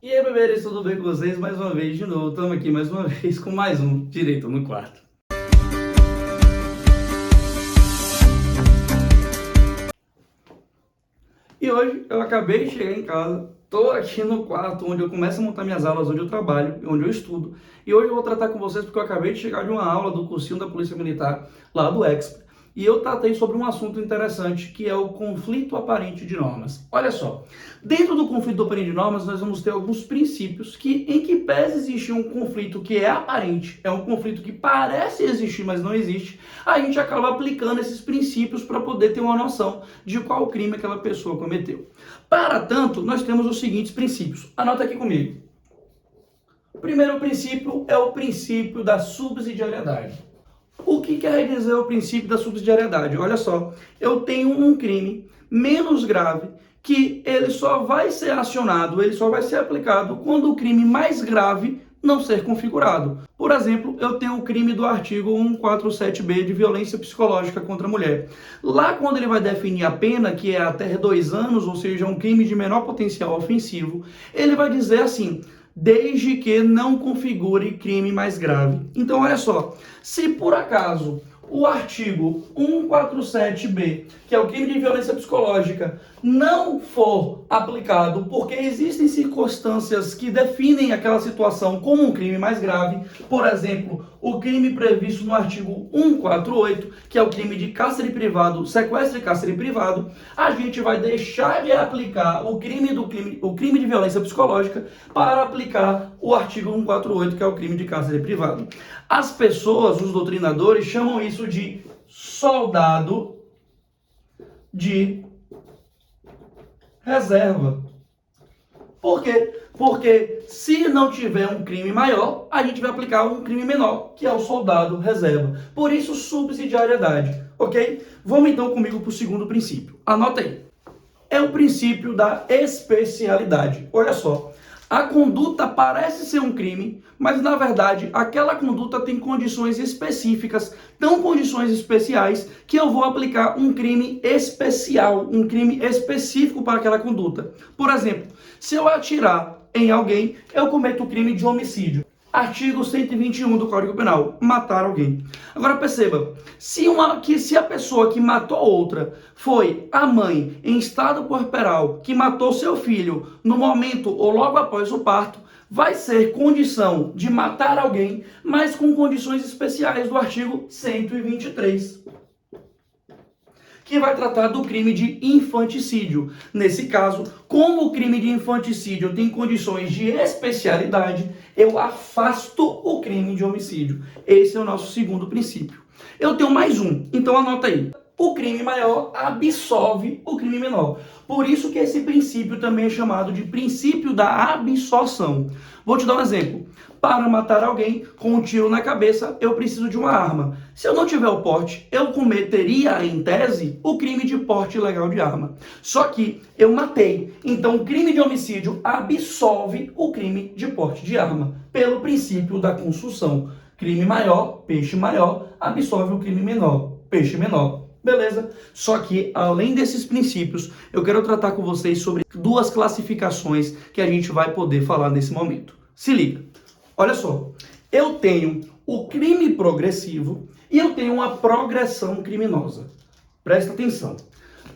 E aí, bebês, tudo bem com vocês? Mais uma vez, de novo, estamos aqui mais uma vez com mais um Direito no Quarto. E hoje eu acabei de chegar em casa, estou aqui no quarto onde eu começo a montar minhas aulas, onde eu trabalho, onde eu estudo. E hoje eu vou tratar com vocês porque eu acabei de chegar de uma aula do cursinho da Polícia Militar, lá do Exp. E eu tratei sobre um assunto interessante, que é o conflito aparente de normas. Olha só, dentro do conflito aparente de normas, nós vamos ter alguns princípios em que pese existir um conflito que é aparente, é um conflito que parece existir, mas não existe, a gente acaba aplicando esses princípios para poder ter uma noção de qual crime aquela pessoa cometeu. Para tanto, nós temos os seguintes princípios. Anota aqui comigo. O primeiro princípio é o princípio da subsidiariedade. O que quer dizer o princípio da subsidiariedade? Olha só, eu tenho um crime menos grave que ele só vai ser acionado, ele só vai ser aplicado quando o crime mais grave não ser configurado. Por exemplo, eu tenho o crime do artigo 147b de violência psicológica contra a mulher. Lá, quando ele vai definir a pena, que é até 2 anos, ou seja, um crime de menor potencial ofensivo, ele vai dizer assim: desde que não configure crime mais grave. Então, olha só, se por acaso o artigo 147b, que é o crime de violência psicológica, não for aplicado porque existem circunstâncias que definem aquela situação como um crime mais grave, por exemplo, o crime previsto no artigo 148, que é o crime de cárcere privado, sequestro e cárcere privado, a gente vai deixar de aplicar o crime de violência psicológica para aplicar o artigo 148, que é o crime de cárcere privado. As pessoas, os doutrinadores, chamam isso de soldado de reserva. Por quê? Porque se não tiver um crime maior, a gente vai aplicar um crime menor, que é o soldado reserva. Por isso, subsidiariedade, ok? Vamos então comigo para o segundo princípio. Anota aí. É o princípio da especialidade. Olha só, a conduta parece ser um crime, mas na verdade aquela conduta tem condições específicas, tão condições especiais, que eu vou aplicar um crime especial, um crime específico para aquela conduta. Por exemplo, se eu atirar em alguém, eu cometo o crime de homicídio. Artigo 121 do Código Penal, matar alguém. Agora perceba, se a pessoa que matou outra foi a mãe em estado puerperal que matou seu filho no momento ou logo após o parto, vai ser condição de matar alguém, mas com condições especiais do artigo 123. Que vai tratar do crime de infanticídio. Nesse caso, como o crime de infanticídio tem condições de especialidade, eu afasto o crime de homicídio. Esse é o nosso segundo princípio. Eu tenho mais um, então anota aí. O crime maior absolve o crime menor. Por isso que esse princípio também é chamado de princípio da absorção. Vou te dar um exemplo. Para matar alguém com um tiro na cabeça, eu preciso de uma arma. Se eu não tiver o porte, eu cometeria, em tese, o crime de porte ilegal de arma. Só que eu matei. Então, o crime de homicídio absolve o crime de porte de arma, pelo princípio da consunção. Crime maior, peixe maior, absolve o crime menor, peixe menor. Beleza? Só que, além desses princípios, eu quero tratar com vocês sobre 2 classificações que a gente vai poder falar nesse momento. Se liga. Olha só, eu tenho o crime progressivo e eu tenho uma progressão criminosa. Presta atenção.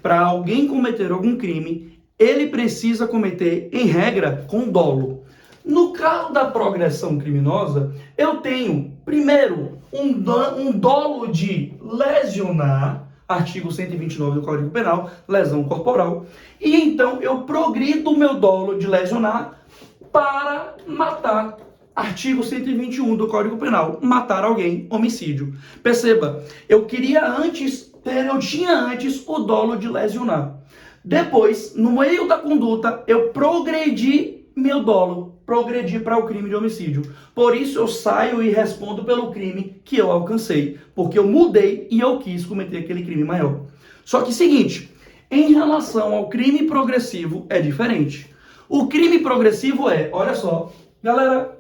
Para alguém cometer algum crime, ele precisa cometer, em regra, com dolo. No caso da progressão criminosa, eu tenho, primeiro, um dolo de lesionar, artigo 129 do Código Penal, lesão corporal, e então eu progrido o meu dolo de lesionar para matar. Artigo 121 do Código Penal, matar alguém, homicídio. Perceba, eu tinha antes o dolo de lesionar. Depois, no meio da conduta, eu progredi meu dolo, progredi para o crime de homicídio. Por isso eu saio e respondo pelo crime que eu alcancei, porque eu mudei e eu quis cometer aquele crime maior. Só que seguinte, em relação ao crime progressivo é diferente. O crime progressivo é, olha só, galera,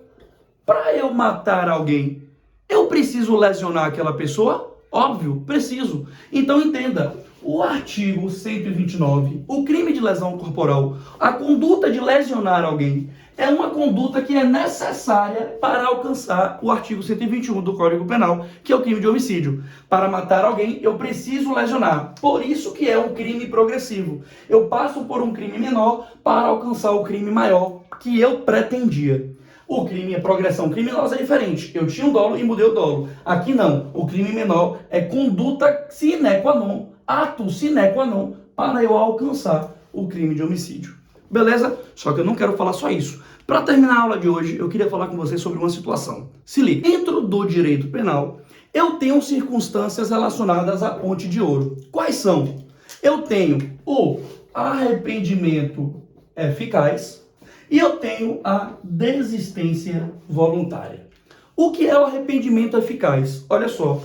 para eu matar alguém, eu preciso lesionar aquela pessoa? Óbvio, preciso. Então entenda, o artigo 129, o crime de lesão corporal, a conduta de lesionar alguém, é uma conduta que é necessária para alcançar o artigo 121 do Código Penal, que é o crime de homicídio. Para matar alguém, eu preciso lesionar. Por isso que é um crime progressivo. Eu passo por um crime menor para alcançar o crime maior que eu pretendia. O crime, a progressão criminosa é diferente. Eu tinha um dolo e mudei o dolo. Aqui não. O crime menor é conduta sine qua non, ato sine qua non, para eu alcançar o crime de homicídio. Beleza? Só que eu não quero falar só isso. Para terminar a aula de hoje, eu queria falar com vocês sobre uma situação. Se liga. Dentro do direito penal, eu tenho circunstâncias relacionadas à ponte de ouro. Quais são? Eu tenho o arrependimento eficaz e eu tenho a desistência voluntária. O que é o arrependimento eficaz? Olha só,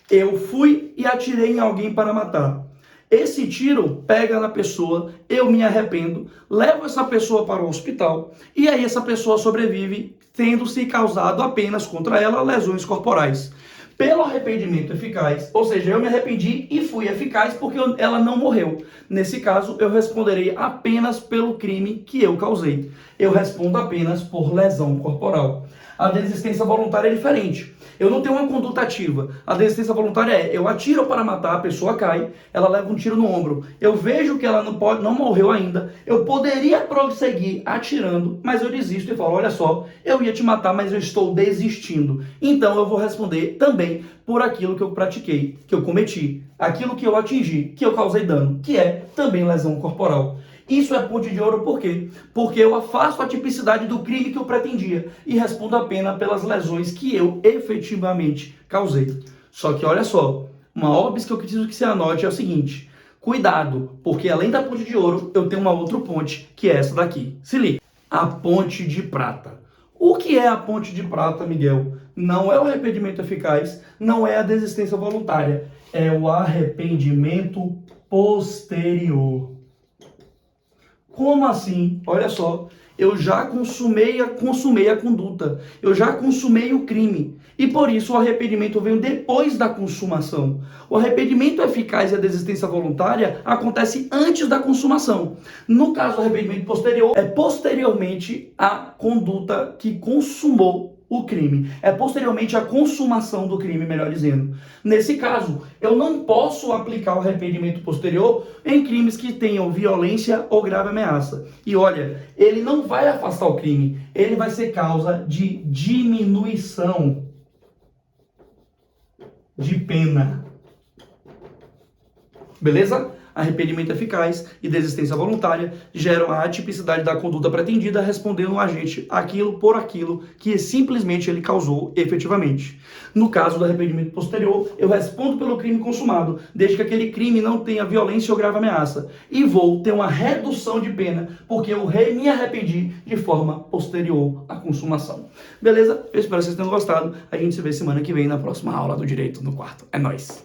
eu fui e atirei em alguém para matar. Esse tiro pega na pessoa, eu me arrependo, levo essa pessoa para o hospital e aí essa pessoa sobrevive, tendo-se causado apenas contra ela lesões corporais. Pelo arrependimento eficaz, ou seja, eu me arrependi e fui eficaz porque ela não morreu. Nesse caso, eu responderei apenas pelo crime que eu causei. Eu respondo apenas por lesão corporal. A desistência voluntária é diferente. Eu não tenho uma conduta ativa. A desistência voluntária é, eu atiro para matar, a pessoa cai, ela leva um tiro no ombro. Eu vejo que ela não morreu ainda. Eu poderia prosseguir atirando, mas eu desisto e falo, olha só, eu ia te matar, mas eu estou desistindo. Então eu vou responder também por aquilo que eu pratiquei, que eu cometi, aquilo que eu atingi, que eu causei dano, que é também lesão corporal. Isso é ponte de ouro por quê? Porque eu afasto a tipicidade do crime que eu pretendia e respondo apenas pelas lesões que eu efetivamente causei. Só que olha só, uma óbvio que eu preciso que você anote é o seguinte, cuidado, porque além da ponte de ouro, eu tenho uma outra ponte, que é essa daqui. Se liga, a ponte de prata. O que é a ponte de prata, Miguel? Não é o arrependimento eficaz, não é a desistência voluntária, é o arrependimento posterior. Como assim? Olha só, eu já consumei a conduta, eu já consumei o crime, e por isso o arrependimento veio depois da consumação. O arrependimento eficaz e a desistência voluntária acontece antes da consumação. No caso do arrependimento posterior, é posteriormente a conduta que consumou o crime. É posteriormente a consumação do crime, melhor dizendo. Nesse caso, eu não posso aplicar o arrependimento posterior em crimes que tenham violência ou grave ameaça. E olha, ele não vai afastar o crime, ele vai ser causa de diminuição de pena. Beleza? Arrependimento eficaz e desistência voluntária geram a atipicidade da conduta pretendida, respondendo o agente aquilo por aquilo que simplesmente ele causou efetivamente. No caso do arrependimento posterior, eu respondo pelo crime consumado, desde que aquele crime não tenha violência ou grave ameaça. E vou ter uma redução de pena, porque eu me arrependi de forma posterior à consumação. Beleza? Eu espero que vocês tenham gostado. A gente se vê semana que vem na próxima aula do Direito no Quarto. É nóis!